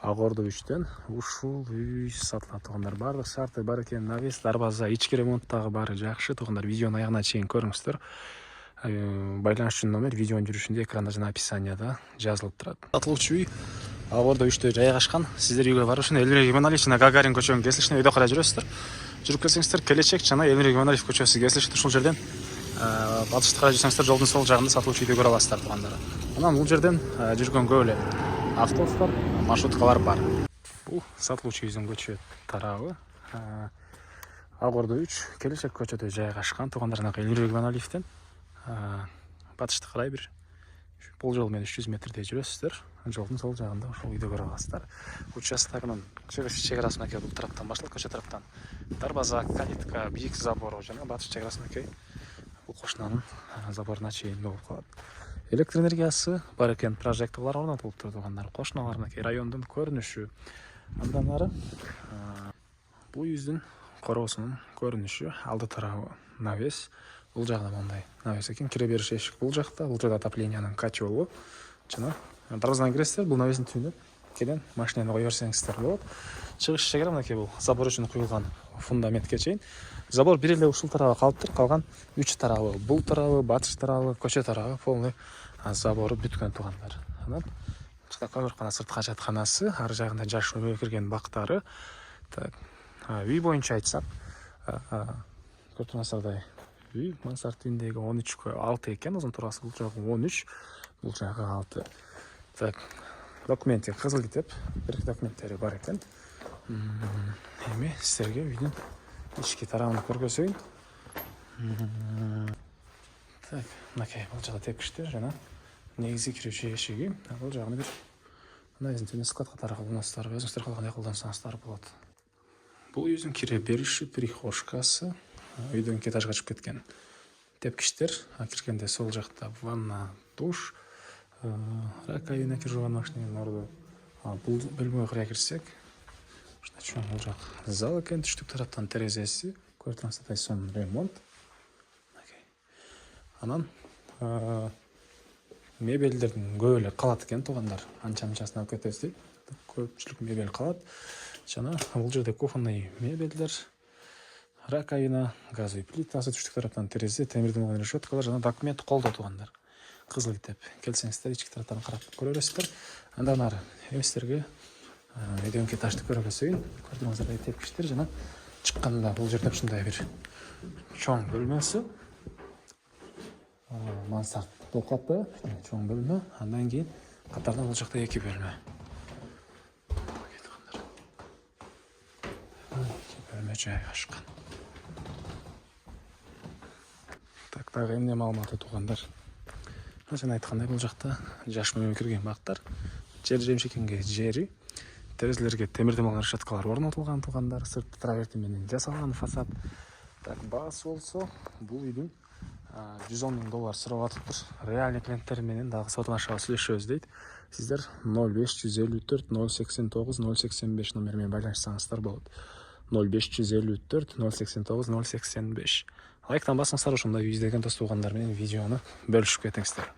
Ак Ордо 3-тен ушул үй сатылат туугандар. Бардык шарты бар экен, навес, дарбаза, ички ремонттагы баары жакшы туугандар. Видеону аягына чейин көрүңүздөр. Байланыш үчүн номер видеонун жүрүшүндө экранда жана описанияда жазылып турат. Сатылуучу үй Ак Ордо 3-тө жайгашкан. Сиздер үйгө баруу үчүн Элмирбек Иманалиев жана Гагарин көчөнүн кесилишине өйдө карай жүрөсүздөр. Жүрүп келсеңиздер, Келечек жана Элмирбек Иманалиев көчөсү кесилишет. Ушул жерден батышты карай жүрсөңүздөр, жолдун сол жагында сатылуучу үйдү көрө аласыздар туугандар. Анан бул жерден жүргөн көп эле автобустар, маршруткалар бар. Бул сатылуучу үйдүн көчө тарабы. Ак Ордо 3 Келечек көчөдө жайгашкан туугандар. Элмирбек Иманалиевден батышты карай бир бул жол менен 300 метрдей жүрөсүздөр. Жолдун сол жагында ошол үйдү көрө аласыздар. Участогунун чыгыш чек арасына бул тараптан башталып, көчө тараптан дарбаза, калитка, бийик забору жана батыш чек арасына бул кошунанын заборуна чейин болуп калат. Электр энергиясы бар экен, прожекторлор орнотулуптур туугандар. Кошуналарына райондун көрүнүшү. Андан ары бул үйдүн короосунун көрүнүшү, алды тарабы навес. Бул жагда мындай навес экен, кире бериш эшик бул жакта, бул жерде отоплениянын котелу жана дарбазадан киресиздер, бул навестин түбүнө кенен машинени кое берсеңиздер болот. Чыгыш чегара мынакей бул забор үчүн куюлган фундаментке чейин. Забор бир эле ушул тарабы калыптыр, калган 3 тарабы, бул тарабы, батыш тарабы, көчө тарабы полный забору бүткөн туугандар. Анан көмөркана, сырткы жатканасы, ар жагында жаш өмө кирген бактары. Так, үй боюнча айтсак, көрүп тургансыздардай үй мансард үйүндөгү 13/6 экен, узун турасы бул жагы 13, бул жагы 6. Так, документи кызыл китеп, бир документтери бар экен. Эми сиздерге үйдүн ички тарабын көргөзөйүн. Так, мынакей бул жакта тепкичтер жана негизи кирүүчү эшиги. Бул жагында бир мына түнү складка таркалганыстар, өзүңүздөр калгандай колдонсоңуздар болот. Бул үйдүн кире бериши, прихожкасы, үйдөн 2 этажга чыгып кеткен тепкичтер. Киргенде сол жакта ванна, душ, раковина, кир жууган машиненин орду. Бул бөлмөгө карай кирсек, чоң бул жак зал экен, түштүк тараптан терезеси, көрүп тургансыздардай сонун ремонт. Анан мебелдердин көп эле калат экен туугандар. Анча-мынчасын алып кетебиз дейт. Көпчүлүк мебель калат. Жана бул жерде кухонный мебелдер, раковина, газовый плитасы, түштүк тараптан терезе, темирден болгон решеткалар жана документ колдо туугандар. Кызыл китеп. Келсеңиздер, ички тараптан карап көрө бересиздер. Андан ары эмистерге үйдөн этажды көргөзөйүн. Көрдүңүздөр, тепкичтер жана чыкканда бул жерде ушундай бир чоң бөлмөсү. Мансард болуп калат, чоң бөлмө. Андан кийин катардан бул жакта 2 бөлмө. Бөлмө жайгашкан. Так, дагы эмне маалыматы туугандар? Жана айткандай, бул жакта жаш өмө кирген бактар, жер жемшекенге жери, терезелерге темирден болгон решеткалар орнотулган туугандар, сырт траверти менен жасалган фасад. Так, баасы болсо бул үйдүн $110 000 сурап атыптыр. Реальный клиенттер менен дагы сотунашабыз, сүйлөшөбүз дейт. Сиздер 0554 089 085 номер менен байланышсаңыздар болот. 0554 089 085. Лайктан басыңыздар, ошондой үй издеген дос туугандар менен видеону бөлүшүп кетиңиздер.